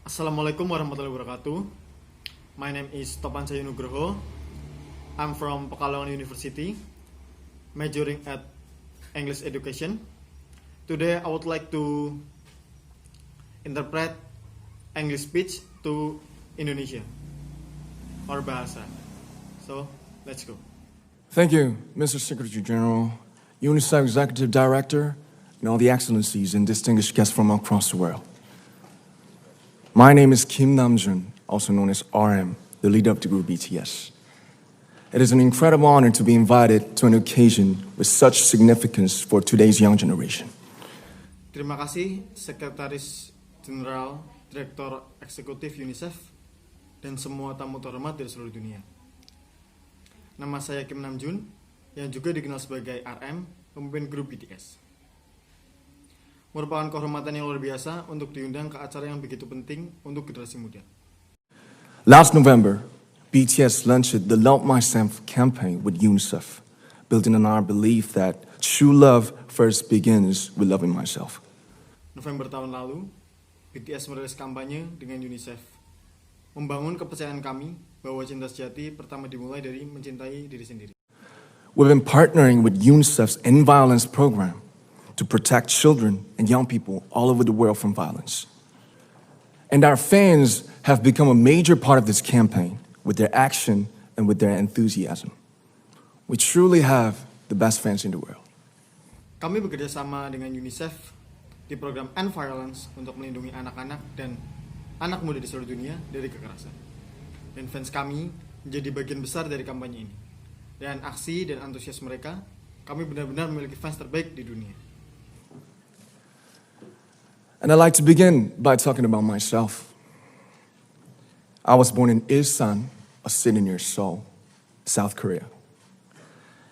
Assalamualaikum warahmatullahi wabarakatuh. My name is Topan Sayunugroho. I'm from Pekalongan University, majoring at English Education. Today I would like to interpret English speech to Indonesia or bahasa. So, let's go. Thank you, Mr. Secretary General, UNICEF Executive Director, and all the excellencies and distinguished guests from across the world. My name is Kim Namjoon, also known as RM, the leader of the group BTS. It is an incredible honor to be invited to an occasion with such significance for today's young generation. Terima kasih Sekretaris Jenderal Direktur Eksekutif UNICEF dan semua tamu terhormat dari seluruh dunia. Nama saya Kim Namjoon, yang juga dikenal sebagai RM, pemimpin grup BTS. Merupakan kehormatan yang luar biasa untuk diundang ke acara yang begitu penting untuk generasi muda. Last November, BTS launched the Love Myself campaign with UNICEF, building on our belief that true love first begins with loving myself. November tahun lalu, BTS merilis kampanye dengan UNICEF, membangun kepercayaan kami bahwa cinta sejati pertama dimulai dari mencintai diri sendiri. We've been partnering with UNICEF's End Violence program to protect children and young people all over the world from violence. And our fans have become a major part of this campaign with their action and with their enthusiasm. We truly have the best fans in the world. Kami bekerja sama dengan UNICEF di program End Violence untuk melindungi anak-anak dan anak muda di seluruh dunia dari kekerasan. Dan fans kami menjadi bagian besar dari kampanye ini. Dan aksi dan antusias mereka, kami benar-benar memiliki fans terbaik di dunia. And I'd like to begin by talking about myself. I was born in Ilsan, a city near Seoul, South Korea.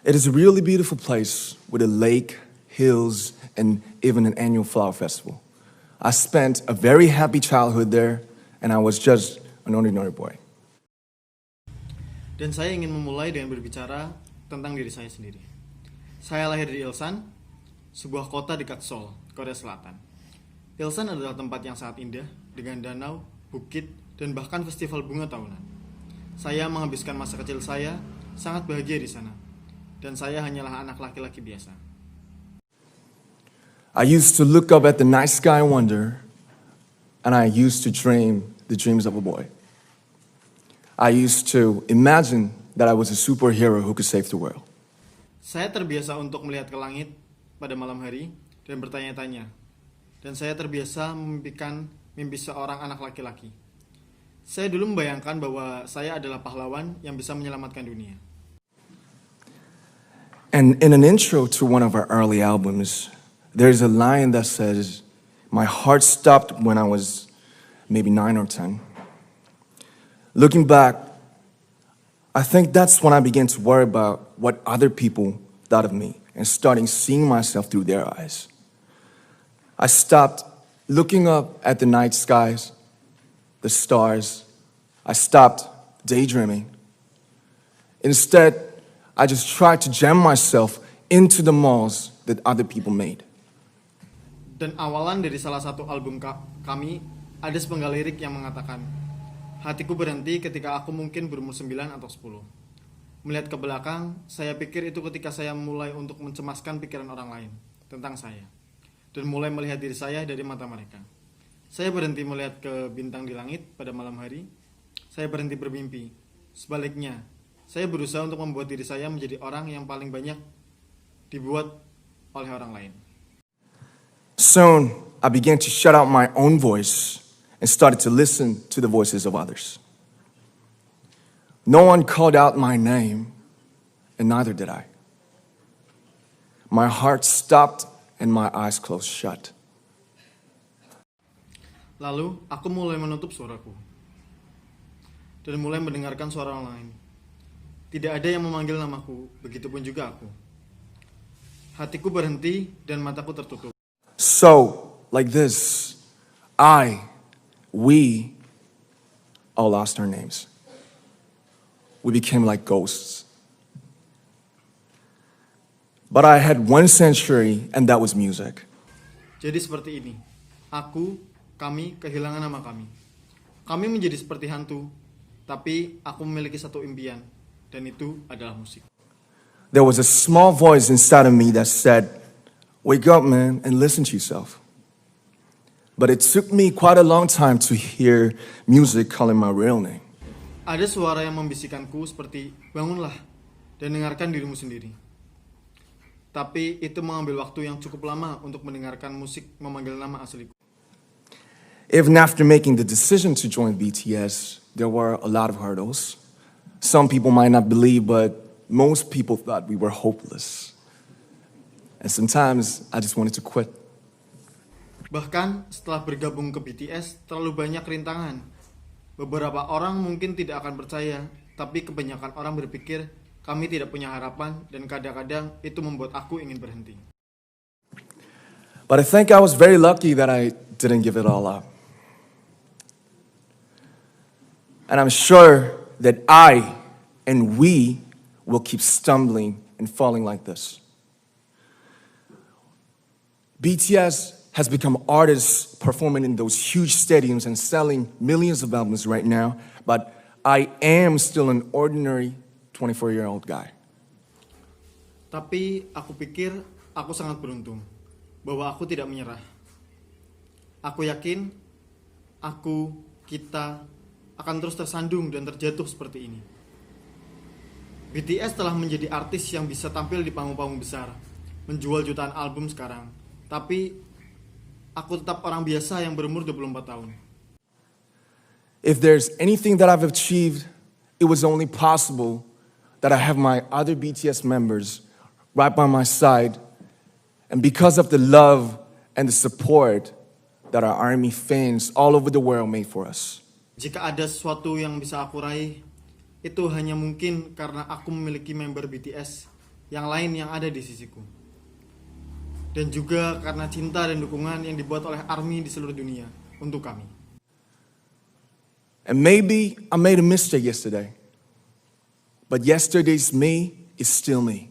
It is a really beautiful place with a lake, hills, and even an annual flower festival. I spent a very happy childhood there, and I was just an ordinary boy. Dan saya ingin memulai dengan berbicara tentang diri saya sendiri. Saya lahir di Ilsan, sebuah kota dekat Seoul, Korea Selatan. Ilsan adalah tempat yang sangat indah dengan danau, bukit, dan bahkan festival bunga tahunan. Saya menghabiskan masa kecil saya sangat bahagia di sana, dan saya hanyalah anak laki-laki biasa. I used to look up at the night sky and wonder, and I used to dream the dreams of a boy. I used to imagine that I was a superhero who could save the world. Saya terbiasa untuk melihat ke langit pada malam hari dan bertanya-tanya. Dan saya terbiasa memimpikan mimpi seorang anak laki-laki. Saya dulu membayangkan bahwa saya adalah pahlawan yang bisa menyelamatkan dunia. And in an intro to one of our early albums, there's a line that says, "My heart stopped when I was maybe 9 or 10. Looking back, I think that's when I began to worry about what other people thought of me and starting seeing myself through their eyes. I stopped looking up at the night skies, the stars. I stopped daydreaming. Instead, I just tried to jam myself into the malls that other people made." Dan awalan dari salah satu album kami, ada sepenggal lirik yang mengatakan, "Hatiku berhenti ketika aku mungkin berumur 9 atau 10. Melihat ke belakang, saya pikir itu ketika saya mulai untuk mencemaskan pikiran orang lain tentang saya. Dan mulai melihat diri saya dari mata mereka. Saya berhenti melihat ke bintang di langit pada malam hari. Saya berhenti bermimpi. Sebaliknya, saya berusaha untuk membuat diri saya menjadi orang yang paling banyak dibuat oleh orang lain." Soon, I began to shut out my own voice and started to listen to the voices of others. No one called out my name, and neither did I. My heart stopped and my eyes closed shut. Lalu, aku mulai menutup suaraku. Dan mulai mendengarkan suara orang lain. Tidak ada yang memanggil namaku, begitupun juga aku. Hatiku berhenti dan mataku tertutup. So, like this, we all lost our names. We became like ghosts. But I had one sanctuary, and that was music. Jadi seperti ini, kami kehilangan nama kami. Kami menjadi seperti hantu, tapi aku memiliki satu impian, dan itu adalah musik. There was a small voice inside of me that said, "Wake up, man, and listen to yourself." But it took me quite a long time to hear music calling my real name. Ada suara yang membisikkanku seperti, bangunlah, dan dengarkan dirimu sendiri. Tapi itu mengambil waktu yang cukup lama untuk mendengarkan musik memanggil nama asliku. Even after making the decision to join BTS, there were a lot of hurdles. Some people might not believe, but most people thought we were hopeless. And sometimes I just wanted to quit. Bahkan setelah bergabung ke BTS, terlalu banyak rintangan. Beberapa orang mungkin tidak akan percaya, tapi kebanyakan orang berpikir kami tidak punya harapan, dan kadang-kadang itu membuat aku ingin berhenti. But I think I was very lucky that I didn't give it all up. And I'm sure that I and we will keep stumbling and falling like this. BTS has become artists performing in those huge stadiums and selling millions of albums right now, but I am still an ordinary 24-year-old guy. Tapi aku pikir aku sangat beruntung bahwa aku tidak menyerah. Aku yakin kita akan terus tersandung dan terjatuh seperti ini. BTS telah menjadi artis yang bisa tampil di panggung-panggung besar, menjual jutaan album sekarang. Tapi aku tetap orang biasa yang berumur 24 tahun. If there's anything that I've achieved, it was only possible that I have my other BTS members right by my side, and because of the love and the support that our ARMY fans all over the world made for us. Jika ada sesuatu yang bisa aku raih, itu hanya mungkin karena aku memiliki member BTS yang lain yang ada di sisiku. Dan juga karena cinta dan dukungan yang dibuat oleh ARMY di seluruh dunia untuk kami. And maybe I made a mistake yesterday, but yesterday's me is still me.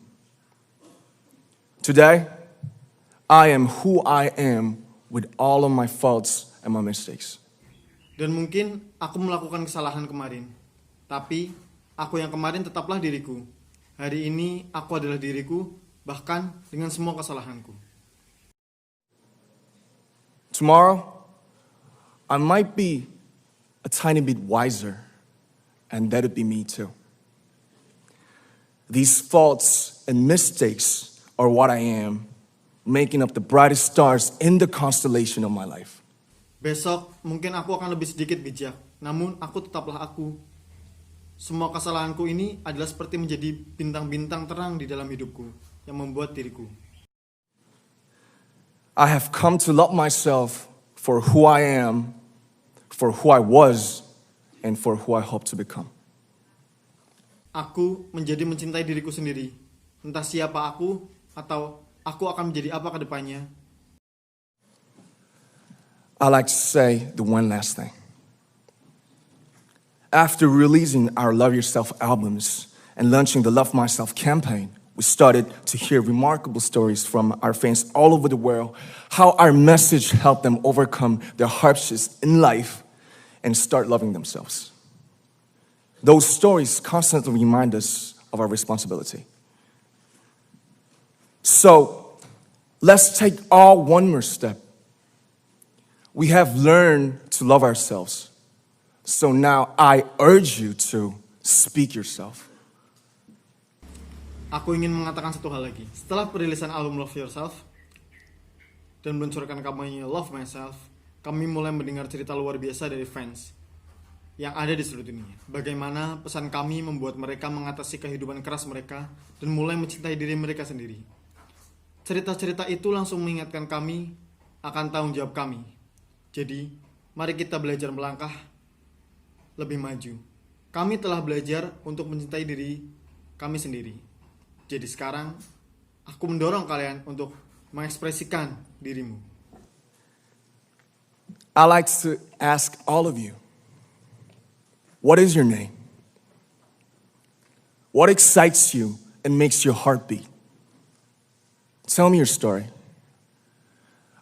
Today, I am who I am with all of my faults and my mistakes. Dan mungkin aku melakukan kesalahan kemarin, tapi aku yang kemarin tetaplah diriku. Hari ini aku adalah diriku, bahkan dengan semua kesalahanku. Tomorrow, I might be a tiny bit wiser, and that'd be me too. These faults and mistakes are what I am, making up the brightest stars in the constellation of my life. Besok mungkin aku akan lebih sedikit bijak, namun aku tetaplah aku. Semua kesalahanku ini adalah seperti menjadi bintang-bintang terang di dalam hidupku yang membuat diriku. I have come to love myself for who I am, for who I was, and for who I hope to become. Aku menjadi mencintai diriku sendiri. Entah siapa aku atau aku akan menjadi apa ke depannya. I like to say the one last thing. After releasing our Love Yourself albums and launching the Love Myself campaign, we started to hear remarkable stories from our fans all over the world, how our message helped them overcome their hardships in life and start loving themselves. Those stories constantly remind us of our responsibility. So, let's take all one more step. We have learned to love ourselves. So now I urge you to speak yourself. Aku ingin mengatakan satu hal lagi. Setelah perilisan album Love Yourself dan meluncurkan kampanye Love Myself, kami mulai mendengar cerita luar biasa dari fans yang ada di seluruh dunia. Bagaimana pesan kami membuat mereka mengatasi kehidupan keras mereka dan mulai mencintai diri mereka sendiri. Cerita-cerita itu langsung mengingatkan kami akan tanggung jawab kami. Jadi, mari kita belajar melangkah lebih maju. Kami telah belajar untuk mencintai diri kami sendiri. Jadi sekarang, aku mendorong kalian untuk mengekspresikan dirimu. I like to ask all of you, what is your name? What excites you and makes your heart beat? Tell me your story.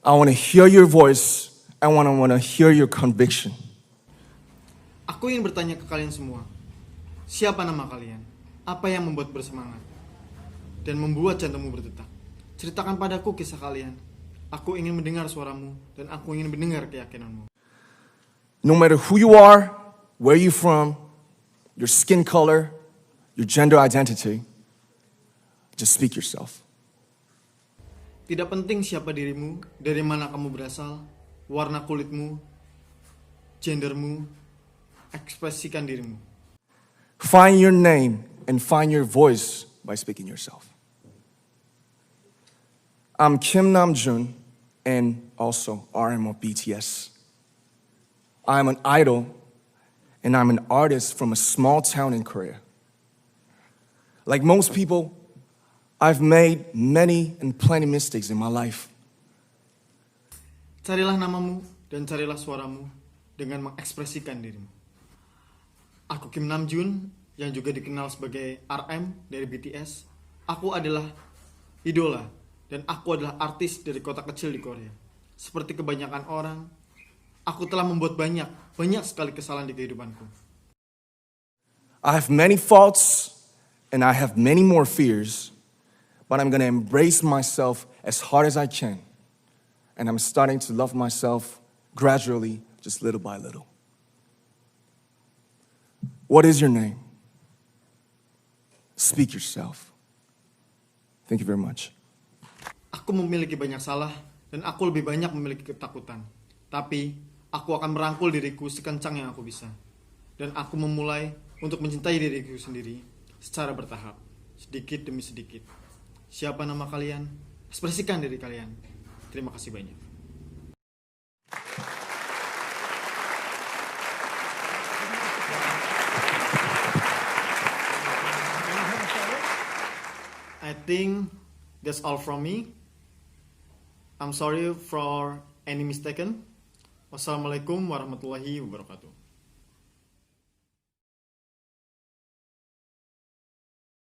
I want to hear your voice. I want to hear your conviction. Aku ingin bertanya ke kalian semua. Siapa nama kalian? Apa yang membuat bersemangat? Dan membuat jantungmu berdetak? Ceritakan padaku kisah kalian. Aku ingin mendengar suaramu. Dan aku ingin mendengar keyakinanmu. No matter who you are, where you're from, your skin color, your gender identity, just speak yourself. Tidak penting siapa dirimu, dari mana kamu berasal, warna kulitmu, gendermu, ekspresikan dirimu. Find your name and find your voice by speaking yourself. I'm Kim Namjoon and also RM of BTS. I'm an idol and I'm an artist from a small town in Korea. Like most people, I've made many and plenty mistakes in my life. Carilah namamu dan carilah suaramu dengan mengekspresikan dirimu. Aku Kim Namjoon yang juga dikenal sebagai RM dari BTS. Aku adalah idola dan aku adalah artis dari kota kecil di Korea. Seperti kebanyakan orang, aku telah membuat banyak sekali kesalahan di kehidupanku. I have many faults and I have many more fears, but I'm going to embrace myself as hard as I can. And I'm starting to love myself gradually, just little by little. What is your name? Speak yourself. Thank you very much. Aku memiliki banyak salah dan aku lebih banyak memiliki ketakutan. Tapi aku akan merangkul diriku sekencang yang aku bisa. Dan aku memulai untuk mencintai diriku sendiri secara bertahap, sedikit demi sedikit. Siapa nama kalian? Ekspresikan diri kalian. Terima kasih banyak. I think that's all from me. I'm sorry for any mistaken. Wassalamualaikum warahmatullahi wabarakatuh.